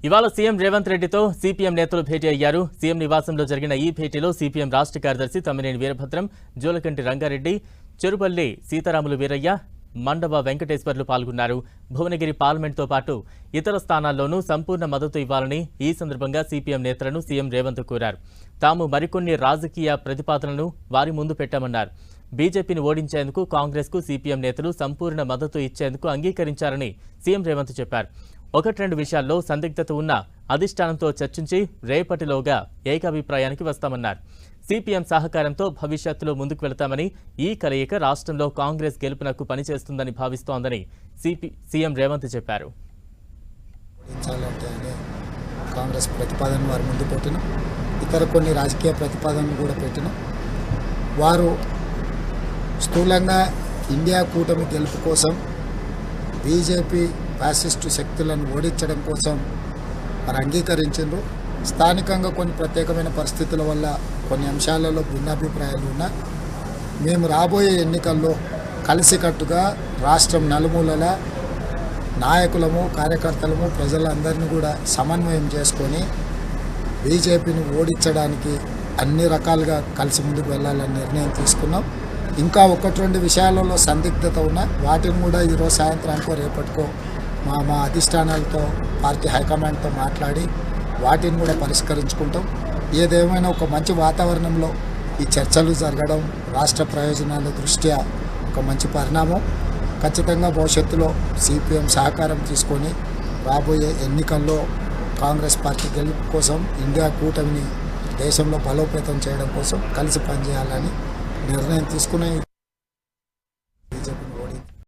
ఇవాళ సీఎం రేవంత్ రెడ్డితో సిపిఎం నేతలు భేటీ అయ్యారు. సీఎం నివాసంలో జరిగిన ఈ భేటీలో సిపిఎం రాష్ట్ర కార్యదర్శి తమ్మినేని వీరభద్రం, జోలకంటి రంగారెడ్డి, చెరుపల్లి సీతారాములు వీరయ్య, మండవ వెంకటేశ్వర్లు పాల్గొన్నారు. భువనగిరి పార్లమెంట్తో పాటు ఇతర స్థానాల్లోనూ సంపూర్ణ మద్దతు ఇవ్వాలని ఈ సందర్భంగా సిపిఎం నేతలను సీఎం రేవంత్ కోరారు. తాము మరికొన్ని రాజకీయ ప్రతిపాదనలను వారి ముందు పెట్టామన్నారు. బీజేపీని ఓడించేందుకు కాంగ్రెస్కు సిపిఎం నేతలు సంపూర్ణ మద్దతు ఇచ్చేందుకు అంగీకరించారని సీఎం రేవంత్ చెప్పారు. 1-2 విషయాల్లో సందిగ్ధత ఉన్న అధిష్టానంతో చర్చించి రేపటిలోగా ఏకాభిప్రాయానికి వస్తామన్నారు. సిపిఎం సహకారంతో భవిష్యత్తులో ముందుకు వెళతామని, ఈ కలయిక రాష్ట్రంలో కాంగ్రెస్ గెలుపునకు పనిచేస్తుందని భావిస్తోందని సీఎం రేవంత్ చెప్పారు. కాంగ్రెస్ ప్రతిపాదన వారు ముందు పెట్టిన ఇతర కొన్ని రాజకీయ ప్రతిపాదనలు కూడా పెట్టిన వారు స్థూలంగా ఇండియా కూటమి గెలుపు కోసం, బీజేపీ ఫ్యాసిస్టు శక్తులను ఓడించడం కోసం మరి అంగీకరించారు. స్థానికంగా కొన్ని ప్రత్యేకమైన పరిస్థితుల వల్ల కొన్ని అంశాలలో భిన్నాభిప్రాయాలు ఉన్నా మేము రాబోయే ఎన్నికల్లో కలిసికట్టుగా రాష్ట్రం నలుమూలల నాయకులము, కార్యకర్తలము, ప్రజలందరినీ కూడా సమన్వయం చేసుకొని బీజేపీని ఓడించడానికి అన్ని రకాలుగా కలిసి ముందుకు వెళ్ళాలని నిర్ణయం తీసుకున్నాం. ఇంకా 1-2 విషయాలలో సందిగ్ధత ఉన్నా వాటిని కూడా ఈరోజు సాయంత్రానికో రేపటికో మా అధిష్టానాలతో, పార్టీ హైకమాండ్తో మాట్లాడి వాటిని కూడా పరిష్కరించుకుంటాం. ఏదేమైనా ఒక మంచి వాతావరణంలో ఈ చర్చలు జరగడం రాష్ట్ర ప్రయోజనాల దృష్ట్యా ఒక మంచి పరిణామం. ఖచ్చితంగా భవిష్యత్తులో సిపిఎం సహకారం తీసుకొని రాబోయే ఎన్నికల్లో కాంగ్రెస్ పార్టీ గెలుపు కోసం, ఇండియా కూటమిని దేశంలో బలోపేతం చేయడం కోసం కలిసి పనిచేయాలని నిర్ణయం తీసుకునే